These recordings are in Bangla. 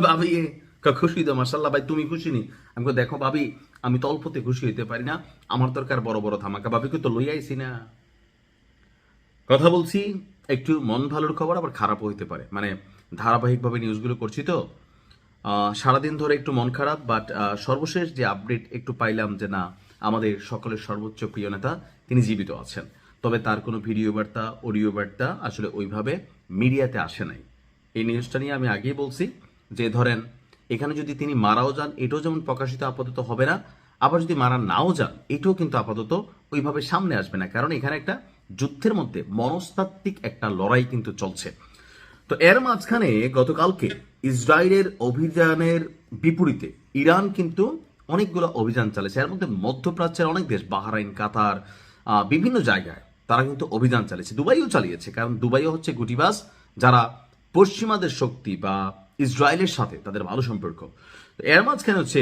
ভাবি খুশি তো মাসাল্লাহ ভাই, তুমি খুশি নি? আমি কই, দেখো ভাবি, আমি তো অল্পতে খুশি হইতে পারি না, আমার দরকার বড় বড় ধামাকা। ভাবিকে তো লই আইছি না। কথা বলছি একটু মন ভালোর খবর, আবার খারাপও হইতে পারে, মানে ধারাবাহিকভাবে নিউজগুলো করছি তো সারাদিন ধরে একটু মন খারাপ। বাট সর্বশেষ যে আপডেট একটু পাইলাম যে না, আমাদের সকলের সর্বোচ্চ প্রিয় নেতা তিনি জীবিত আছেন। তবে তার কোনো ভিডিও বার্তা, অডিও বার্তা আসলে ওইভাবে মিডিয়াতে আসে নাই। এই নিউজটা নিয়ে আমি আগেই বলছি যে ধরেন এখানে যদি তিনি মারাও যান, এটাও যেমন প্রকাশিত আপাতত হবে না, আবার যদি মারা নাও যান, এটাও কিন্তু আপাতত ওইভাবে সামনে আসবে না, কারণ এখানে একটা যুদ্ধের মধ্যে মনস্তাত্ত্বিক একটা লড়াই কিন্তু চলছে। তো এর মাঝখানে গতকালকে ইসরায়েলের অভিযানের বিপরীতে ইরান কিন্তু অনেকগুলো অভিযান চালিয়েছে। এর মধ্যে মধ্যপ্রাচ্যের অনেক দেশ, বাহরাইন, কাতার, বিভিন্ন জায়গায় তারা কিন্তু অভিযান চালিয়েছে। দুবাইও চালিয়েছে, কারণ দুবাইও হচ্ছে গুটিবাস যারা পশ্চিমাদের শক্তি বা ইসরায়েলের সাথে তাদের ভালো সম্পর্ক। তো এর মাঝখানে হচ্ছে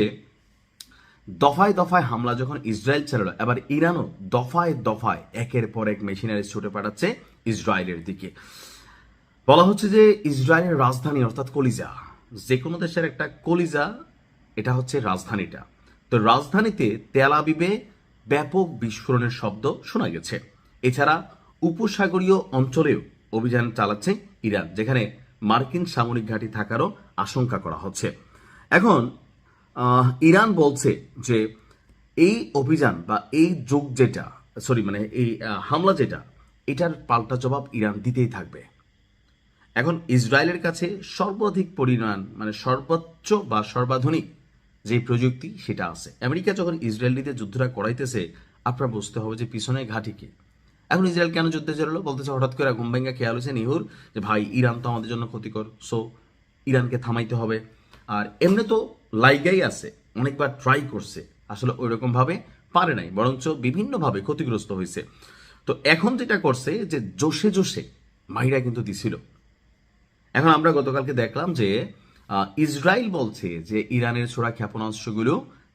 দফায় দফায় হামলা যখন ইসরায়েল চালালো, এবার ইরানও দফায় দফায় একের পর এক মেশিনারি ছুটে পাঠাচ্ছে ইসরায়েলের দিকে। বলা হচ্ছে যে ইসরায়েলের রাজধানী অর্থাৎ কলিজা, যে কোনো দেশের একটা কলিজা, এটা হচ্ছে রাজধানীটা। তো রাজধানীতে তেল আবিবে ব্যাপক বিস্ফোরণের শব্দ শোনা গেছে। এছাড়া উপসাগরীয় অঞ্চলেও অভিযান চালাচ্ছে ইরান, যেখানে মার্কিন সামরিক ঘাঁটি থাকারও আশঙ্কা করা হচ্ছে। এখন ইরান বলছে যে এই অভিযান বা এই যুগ যেটা, সরি মানে এই হামলা যেটা, এটার পাল্টা জবাব ইরান দিতেই থাকবে। এখন ইসরায়েলের কাছে সর্বাধিক পরিমাণ, মানে সর্বোচ্চ বা সর্বাধুনিক যে প্রযুক্তি সেটা আছে। আমেরিকা যখন ইসরায়েলিতে যুদ্ধটা করাইতেছে, আপনার বুঝতে হবে যে পিছনে ঘাঁটি কি। এখন ইসরায়েল কেন যুদ্ধে জড়ালো? বলতেছে হঠাৎ করে ঘুম ভেঙ্গা খেয়াল হয়েছে নিহুর যে ভাই ইরান তো আমাদের জন্য ক্ষতিকর, সো ইরানকে থামাইতে হবে। আর এমনি তো লাইগাই আছে, অনেকবার ট্রাই করছে, আসলে ওই রকম ভাবে পারে নাই, বরঞ্চ বিভিন্নভাবে ক্ষতিগ্রস্ত হয়েছে। তো এখন যেটা করছে যে জোশে জোশে মাইরা কিন্তু দিছিল। এখন আমরা গতকালকে দেখলাম যে ইসরায়েল বলছে যে ইরানের ছোড়া ক্ষেপণাস্ত্রগুলো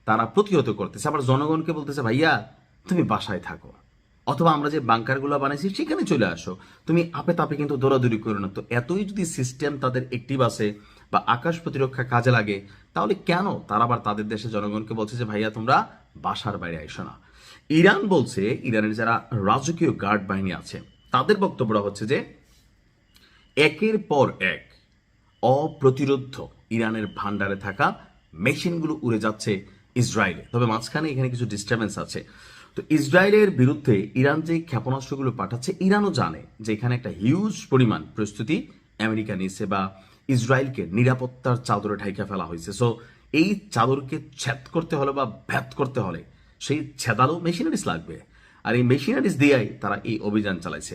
তারা প্রতিহত করতেছে, আবার জনগণকে বলতেছে ভাইয়া তুমি বাসায় থাকো, অথবা আমরা যে বাংকারগুলো বানাইছি সেখানে চলে আসো, তুমি আপে তাপে কিন্তু দৌড়াদৌড়ি করো না। তো এতই যদি সিস্টেম তাদের অ্যাক্টিভ আছে বা আকাশ প্রতিরক্ষা কাজে লাগে, তাহলে কেন তারা আবার তাদের দেশে জনগণকে বলছে যে ভাইয়া তোমরা বাসার বাইরে আইসো না? ইরান বলছে, ইরানের যারা রাজকীয় গার্ড বাহিনী আছে তাদের বক্তব্যটা হচ্ছে যে একের পর এক অপ্রতিরোধ ইরানের ভান্ডারে থাকা মেশিনগুলো উড়ে যাচ্ছে ইসরায়েলে। তবে মাঝখানে এখানে কিছু ডিস্টারবেন্স আছে। তো ইসরায়েলের বিরুদ্ধে ইরান যে ক্ষেপণাস্ত্রগুলো পাঠাচ্ছে, ইরানও জানে যে এখানে একটা হিউজ পরিমাণ প্রস্তুতি আমেরিকা নিচ্ছে, বা ইসরায়েলকে নিরাপত্তার চাদরে ঢাইকা ফেলা হয়েছে। সো এই চাদরকে ছেদ করতে হলে বা ভেদ করতে হলে সেই ছেদালো মেশিনারিজ লাগবে, আর এই মেশিনারিজ দিয়েই তারা এই অভিযান চালাইছে।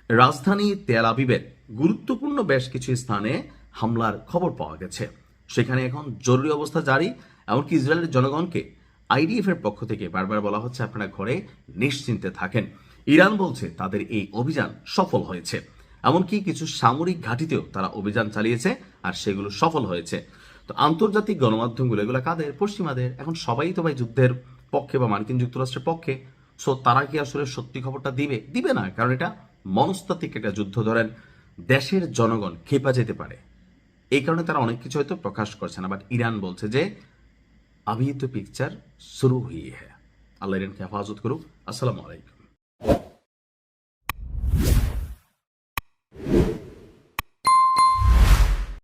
রাজধানী তেল আবিবের গুরুত্বপূর্ণ বেশ কিছু স্থানে হামলার খবর পাওয়া গেছে, সেখানে এখন জরুরি অবস্থা জারি। এমনকি ইসরায়েলের জনগণকে আইডিএফ এর পক্ষ থেকে বারবার বলা হচ্ছে আপনারা ঘরে নিশ্চিন্তে থাকেন। ইরান বলছে তাদের এই অভিযান সফল হয়েছে, এমনকি কিছু সামরিক ঘাঁটিতেও তারা অভিযান চালিয়েছে আর সেগুলো সফল হয়েছে। তো আন্তর্জাতিক গণমাধ্যমগুলো এগুলো কাদের? পশ্চিমাদের। এখন সবাই তো ভাই যুদ্ধের পক্ষে বা মার্কিন যুক্তরাষ্ট্রের পক্ষে। সো তারা কি আসলে সত্যি খবরটা দিবে? দিবে না, কারণ এটা মনস্তাত্ত্বিক একটা যুদ্ধ। ধরেন দেশের জনগণ খেপা যেতে পারে, এই কারণে তারা অনেক কিছু হয়তো প্রকাশ করছে না। বাট ইরান বলছে যে अभी तो पिक्चर शुरू हुई है। আল্লাহ ইরানকে হেফাজত করুক। আসসালামু আলাইকুম।